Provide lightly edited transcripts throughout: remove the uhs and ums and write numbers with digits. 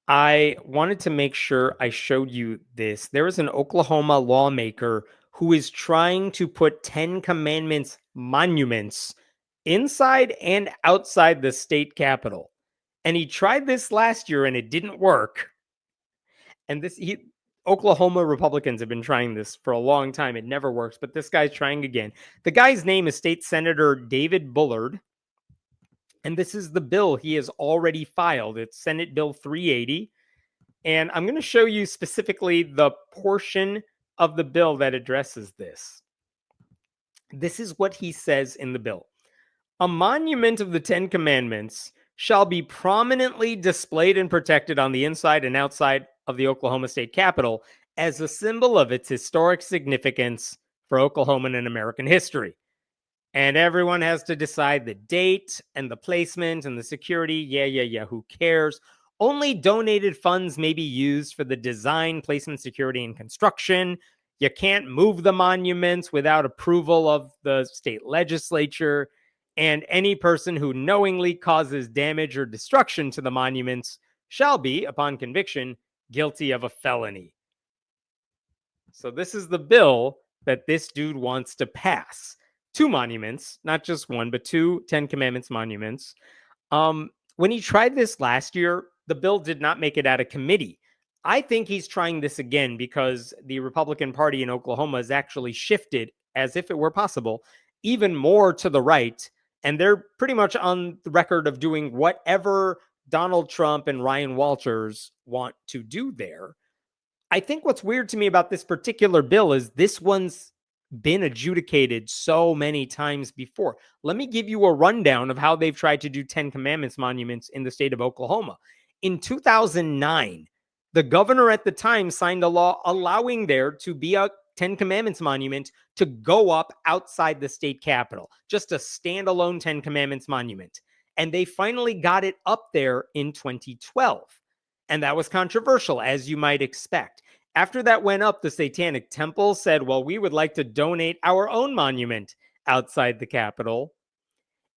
I wanted to make sure I showed you this. There is an Oklahoma lawmaker who is trying to put 10 Commandments monuments inside and outside the state capitol. And he tried this last year and it didn't work. And Oklahoma Republicans have been trying this for a long time. It never works, but this guy's trying again. The guy's name is State Senator David Bullard. And this is the bill he has already filed. It's Senate Bill 380. And I'm going to show you specifically the portion of the bill that addresses this. This is what he says in the bill. A monument of the Ten Commandments shall be prominently displayed and protected on the inside and outside of the Oklahoma State Capitol as a symbol of its historic significance for Oklahoman and American history. And everyone has to decide the date and the placement and the security. Yeah, who cares? Only donated funds may be used for the design, placement, security, and construction. You can't move the monuments without approval of the state legislature. And any person who knowingly causes damage or destruction to the monuments shall be, upon conviction, guilty of a felony. So this is the bill that this dude wants to pass. 2 monuments, not just one, but 2 Ten Commandments monuments. When he tried this last year, the bill did not make it out of committee. I think he's trying this again because the Republican Party in Oklahoma has actually shifted, as if it were possible, even more to the right. And they're pretty much on the record of doing whatever Donald Trump and Ryan Walters want to do there. I think what's weird to me about this particular bill is this one's been adjudicated so many times before. Let me give you a rundown of how they've tried to do 10 Commandments monuments in the state of Oklahoma. In 2009, the governor at the time signed a law allowing there to be a 10 Commandments monument to go up outside the state capitol, just a standalone 10 Commandments monument. And they finally got it up there in 2012. And that was controversial, as you might expect. After that went up, the Satanic Temple said, well, we would like to donate our own monument outside the Capitol.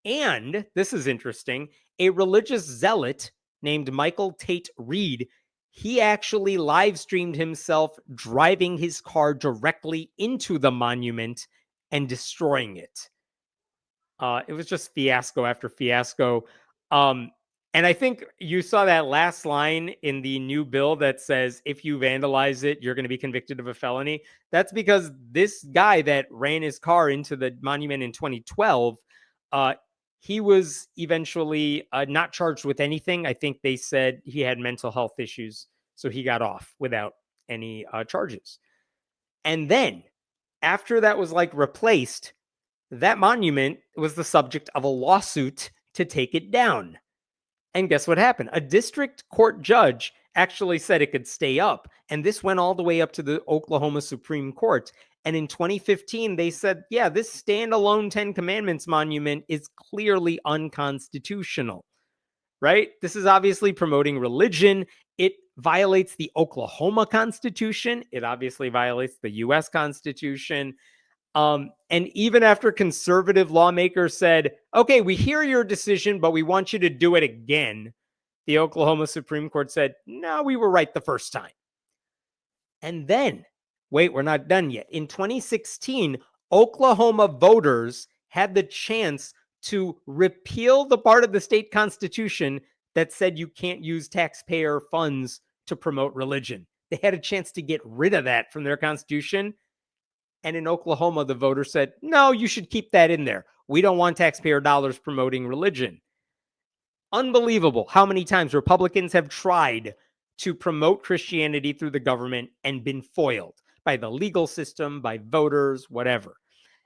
And this is interesting, a religious zealot named Michael Tate Reed, he actually live streamed himself driving his car directly into the monument and destroying it. It was just fiasco after fiasco. And I think you saw that last line in the new bill that says, if you vandalize it, you're going to be convicted of a felony. That's because this guy that ran his car into the monument in 2012, he was eventually not charged with anything. I think they said he had mental health issues, so he got off without any charges. And then after that was replaced, that monument was the subject of a lawsuit to take it down. And guess what happened? A district court judge actually said it could stay up. And this went all the way up to the Oklahoma Supreme Court. And in 2015, they said, yeah, this standalone 10 Commandments monument is clearly unconstitutional, right? This is obviously promoting religion. It violates the Oklahoma Constitution. It obviously violates the U.S. Constitution. And even after conservative lawmakers said, okay, we hear your decision, but we want you to do it again, the Oklahoma Supreme Court said, no, we were right the first time. And then, wait, we're not done yet. In 2016, Oklahoma voters had the chance to repeal the part of the state constitution that said you can't use taxpayer funds to promote religion. They had a chance to get rid of that from their constitution. And in Oklahoma, the voters said, no, you should keep that in there. We don't want taxpayer dollars promoting religion. Unbelievable how many times Republicans have tried to promote Christianity through the government and been foiled by the legal system, by voters, whatever.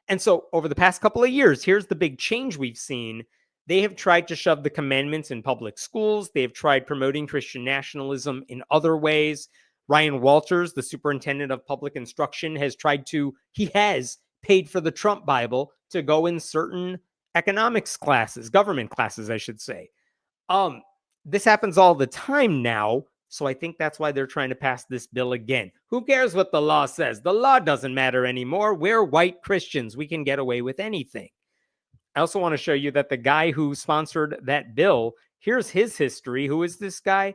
And so over the past couple of years, here's the big change we've seen. They have tried to shove the commandments in public schools. They have tried promoting Christian nationalism in other ways. Ryan Walters, the superintendent of public instruction, has paid for the Trump Bible to go in certain economics classes, government classes, I should say. This happens all the time now, so I think that's why they're trying to pass this bill again. Who cares what the law says? The law doesn't matter anymore. We're white Christians. We can get away with anything. I also want to show you that the guy who sponsored that bill, here's his history. Who is this guy?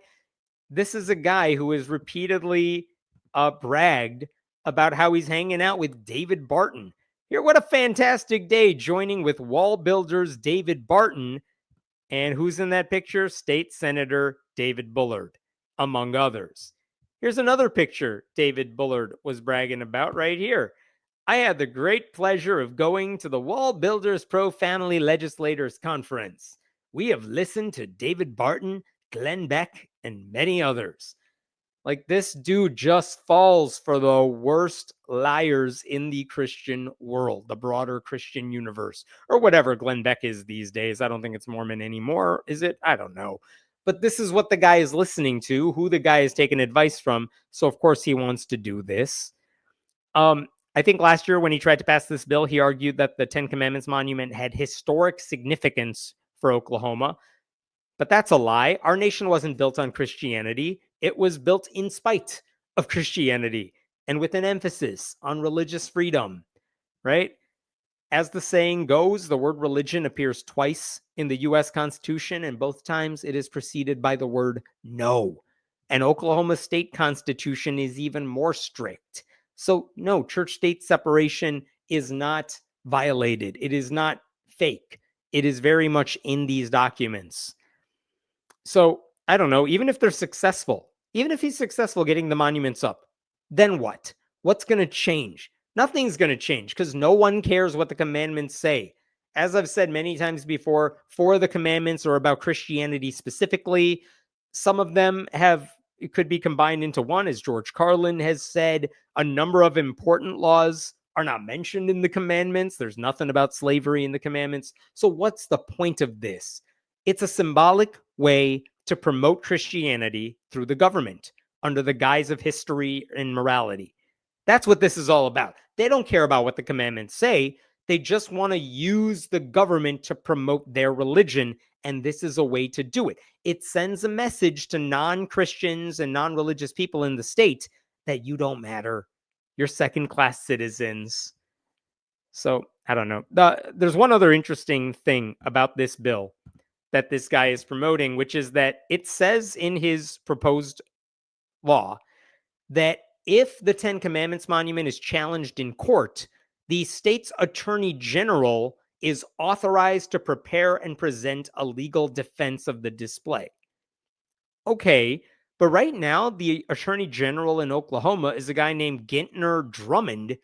This is a guy who has repeatedly bragged about how he's hanging out with David Barton. Here, what a fantastic day joining with wall builders David Barton. And who's in that picture? State Senator David Bullard, among others. Here's another picture David Bullard was bragging about right here. I had the great pleasure of going to the Wall Builders Pro Family Legislators Conference. We have listened to David Barton, Glenn Beck, and many others. Like, this dude just falls for the worst liars in the Christian world, the broader Christian universe, or whatever Glenn Beck is these days. I don't think it's Mormon anymore, is it? I don't know. But this is what the guy is listening to, who the guy is taking advice from. So, of course, he wants to do this. I think last year when he tried to pass this bill, he argued that the Ten Commandments monument had historic significance for Oklahoma. But that's a lie. Our nation wasn't built on Christianity. It was built in spite of Christianity and with an emphasis on religious freedom, right? As the saying goes, the word religion appears twice in the U.S. Constitution, and both times it is preceded by the word no. And Oklahoma state constitution is even more strict. So, no, church-state separation is not violated. It is not fake. It is very much in these documents. So, I don't know, even if they're successful, even if he's successful getting the monuments up, then what? What's going to change? Nothing's going to change because no one cares what the commandments say. As I've said many times before, 4 of the commandments are about Christianity specifically. Some of them it could be combined into one, as George Carlin has said. A number of important laws are not mentioned in the commandments. There's nothing about slavery in the commandments. So what's the point of this? It's a symbolic way to promote Christianity through the government under the guise of history and morality. That's what this is all about. They don't care about what the commandments say. They just want to use the government to promote their religion, and this is a way to do it. It sends a message to non-Christians and non-religious people in the state that you don't matter. You're second-class citizens. So, I don't know. There's one other interesting thing about this bill that this guy is promoting, which is that it says in his proposed law that if the Ten Commandments monument is challenged in court, the state's attorney general is authorized to prepare and present a legal defense of the display. Okay, but right now, the attorney general in Oklahoma is a guy named Gentner Drummond.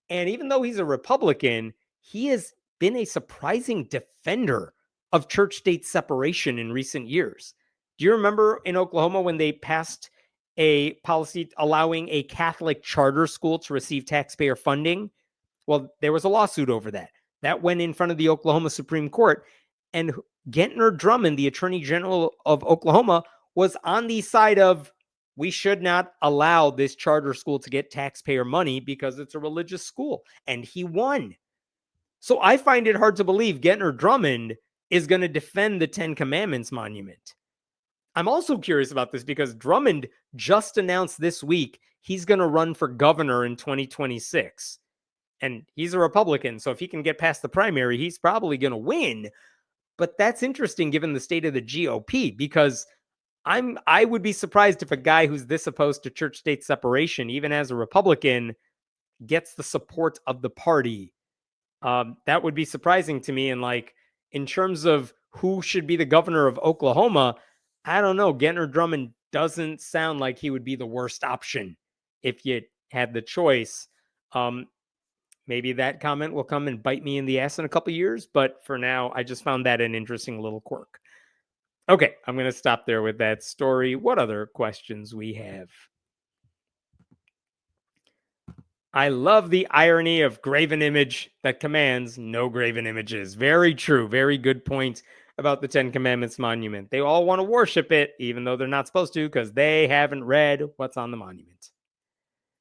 And even though he's a Republican, he has been a surprising defender of church-state separation in recent years. Do you remember in Oklahoma when they passed a policy allowing a Catholic charter school to receive taxpayer funding? Well, there was a lawsuit over that. That went in front of the Oklahoma Supreme Court. And Gentner Drummond, the Attorney General of Oklahoma, was on the side of, we should not allow this charter school to get taxpayer money because it's a religious school. And he won. So I find it hard to believe Gentner Drummond is going to defend the Ten Commandments monument. I'm also curious about this because Drummond just announced this week he's going to run for governor in 2026. And he's a Republican, so if he can get past the primary, he's probably going to win. But that's interesting given the state of the GOP, because I would be surprised if a guy who's this opposed to church-state separation, even as a Republican, gets the support of the party. That would be surprising to me. And like, in terms of who should be the governor of Oklahoma, I don't know. Gentner Drummond doesn't sound like he would be the worst option if you had the choice. Maybe that comment will come and bite me in the ass in a couple years. But for now, I just found that an interesting little quirk. Okay, I'm going to stop there with that story. What other questions we have? I love the irony of graven image that commands no graven images. Very true. Very good point about the Ten Commandments monument. They all want to worship it, even though they're not supposed to, because they haven't read what's on the monument.